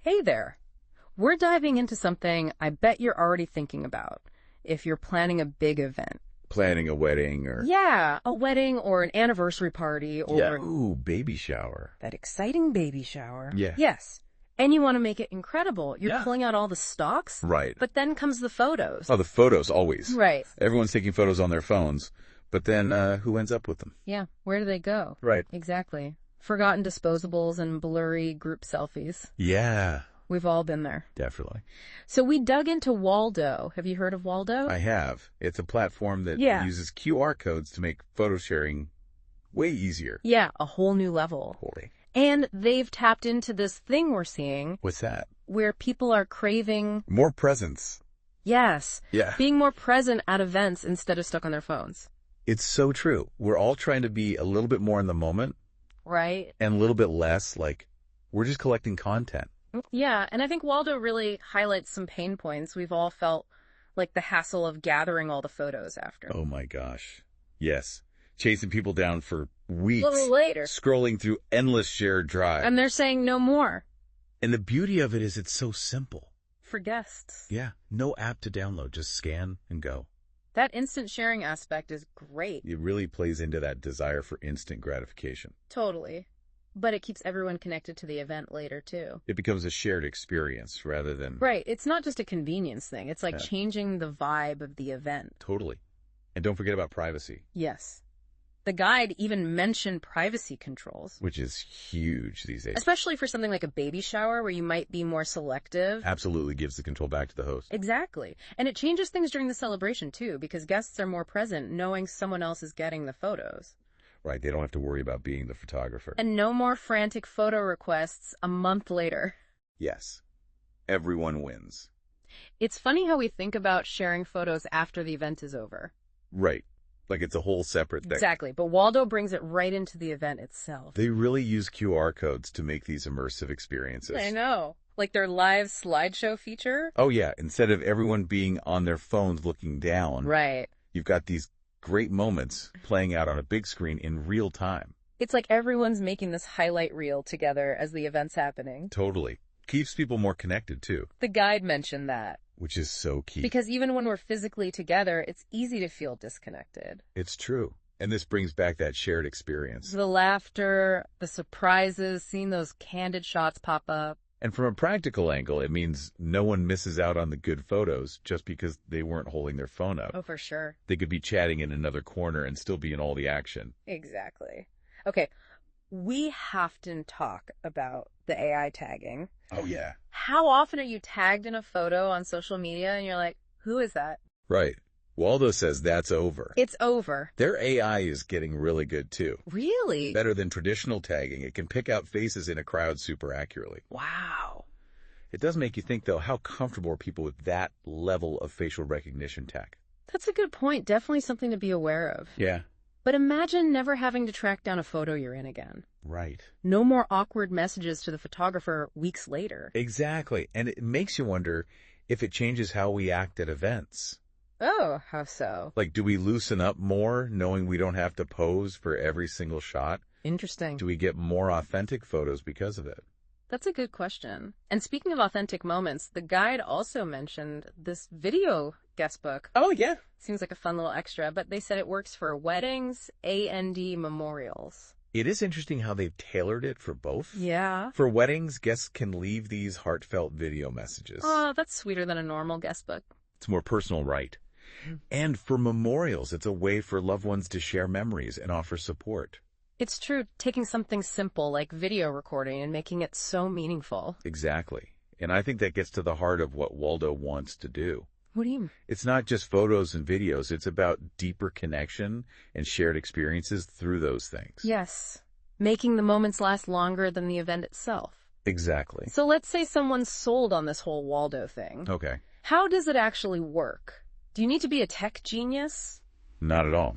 Hey there. We're diving into something I bet you're already thinking about if you're planning a big event. Planning a wedding or... Yeah, a wedding or an anniversary party or... Yeah, ooh, baby shower. That exciting baby shower. Yeah. Yes. And you want to make it incredible. You're Yeah. pulling out all the stocks. Right. But then comes the photos. Oh, the photos, always. Right. Everyone's taking photos on their phones, but then who ends up with them? Yeah, where do they go? Right. Exactly. Forgotten disposables and blurry group selfies. Yeah, We've all been there. definitely. So we dug into Waldo. Have you heard of Waldo? I have. It's a platform that Yeah. uses QR codes to make photo sharing way easier. Yeah, a whole new level. Holy. And they've tapped into this thing we're seeing What's that? where people are craving, More presence. yes, Yeah. being more present at events instead of stuck on their phones. It's so true. We're all trying to be a little bit more in the moment Right? and a little bit less like we're just collecting content. Yeah, and I think Waldo really highlights some pain points. We've all felt like the hassle of gathering all the photos after. Oh my gosh. Yes. Chasing people down for weeks. A little later. Scrolling through endless shared drives. And they're saying no more And the beauty of it is it's so simple. for guests. Yeah. No app to download. Just scan and go. That instant sharing aspect is great. It really plays into that desire for instant gratification. Totally. But it keeps everyone connected to the event later, too. It becomes a shared experience rather than... Right. It's not just a convenience thing. It's like Yeah. changing the vibe of the event. Totally. And don't forget about privacy, Yes. The guide even mentioned privacy controls, which is huge these days. especially for something like a baby shower where you might be more selective. Absolutely gives the control back to the host. Exactly. And it changes things during the celebration, too, because guests are more present knowing someone else is getting the photos. Right. They don't have to worry about being the photographer. And no more frantic photo requests a month later. Yes. Everyone wins. It's funny how we think about sharing photos after the event is over. Right. Like it's a whole separate thing. Exactly. But Waldo brings it right into the event itself. They really use QR codes to make these immersive experiences. I know. Like their live slideshow feature. Oh, yeah. Instead of everyone being on their phones looking down, Right. you've got these great moments playing out on a big screen in real time. It's like everyone's making this highlight reel together as the event's happening. Totally. Keeps people more connected, too, The guide mentioned that. which is so key. Because even when we're physically together, it's easy to feel disconnected. It's true. And this brings back that shared experience. The laughter, the surprises, seeing those candid shots pop up. And from a practical angle, it means no one misses out on the good photos just because they weren't holding their phone up. Oh, for sure. They could be chatting in another corner and still be in all the action. Exactly. Okay, we have to talk about the AI tagging. Oh, yeah. How often are you tagged in a photo on social media and you're like, who is that? Right. Waldo says that's over. It's over. Their AI is getting really good, too. Really? Better than traditional tagging. It can pick out faces in a crowd super accurately. Wow. It does make you think, though, how comfortable are people with that level of facial recognition tech? That's a good point. Definitely something to be aware of. Yeah. But imagine never having to track down a photo you're in again. Right. No more awkward messages to the photographer weeks later. Exactly. And it makes you wonder if it changes how we act at events. Oh, how so? Like, do we loosen up more knowing we don't have to pose for every single shot? Interesting. Do we get more authentic photos because of it? That's a good question. And speaking of authentic moments, the guide also mentioned this video guest book. Oh, yeah. Seems like a fun little extra, but they said it works for weddings and memorials. It is interesting how they've tailored it for both. Yeah. For weddings, guests can leave these heartfelt video messages. Oh, that's sweeter than a normal guest book. It's more personal, right? And for memorials, it's a way for loved ones to share memories and offer support. It's true, taking something simple like video recording and making it so meaningful. Exactly. And I think that gets to the heart of what Waldo wants to do. What do you mean? It's not just photos and videos. It's about deeper connection and shared experiences through those things. Yes. Making the moments last longer than the event itself. Exactly. So let's say someone's sold on this whole Waldo thing. Okay. How does it actually work? Do you need to be a tech genius? Not at all.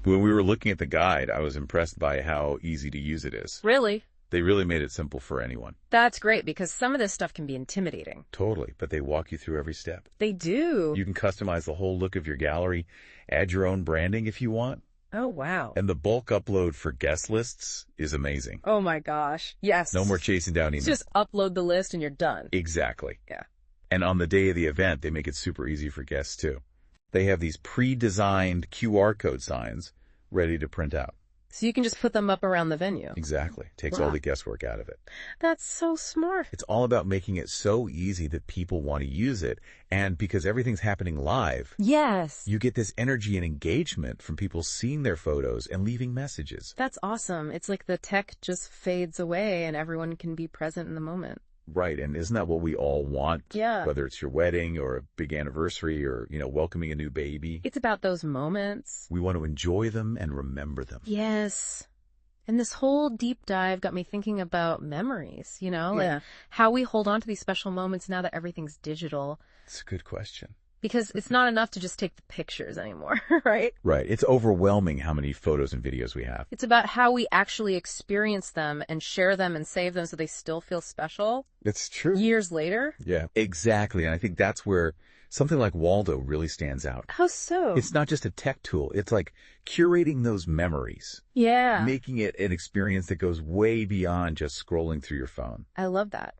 When we were looking at the guide, I was impressed by how easy to use it is. Really? They really made it simple for anyone. That's great because some of this stuff can be intimidating. Totally, but they walk you through every step. They do. You can customize the whole look of your gallery, add your own branding if you want. Oh, wow. And the bulk upload for guest lists is amazing. Oh my gosh. Yes. No more chasing down emails. Just upload the list and you're done. Exactly. Yeah. And on the day of the event, they make it super easy for guests too. They have these pre-designed QR code signs ready to print out. So you can just put them up around the venue. Exactly. Takes Wow. all the guesswork out of it. That's so smart. It's all about making it so easy that people want to use it. And because everything's happening live, Yes. you get this energy and engagement from people seeing their photos and leaving messages. That's awesome. It's like the tech just fades away and everyone can be present in the moment. Right. And isn't that what we all want? Yeah. Whether it's your wedding or a big anniversary or, welcoming a new baby. It's about those moments. We want to enjoy them and remember them. Yes. And this whole deep dive got me thinking about memories, Yeah. like how we hold on to these special moments now that everything's digital. It's a good question. Because it's not enough to just take the pictures anymore, right? Right. It's overwhelming how many photos and videos we have. It's about how we actually experience them and share them and save them so they still feel special It's true. years later. Yeah, exactly. And I think that's where something like Waldo really stands out. How so? It's not just a tech tool. It's like curating those memories, Yeah. making it an experience that goes way beyond just scrolling through your phone. I love that.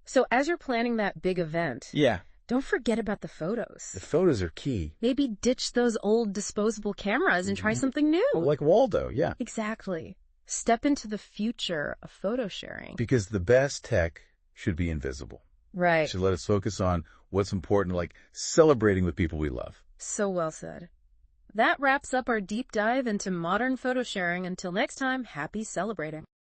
So as you're planning that big event, Yeah. don't forget about the photos. The photos are key. Maybe ditch those old disposable cameras and try something new. Like Waldo, yeah. Exactly. Step into the future of photo sharing. Because the best tech should be invisible. Right. Should let us focus on what's important, like celebrating with people we love. So well said. That wraps up our deep dive into modern photo sharing. Until next time, happy celebrating.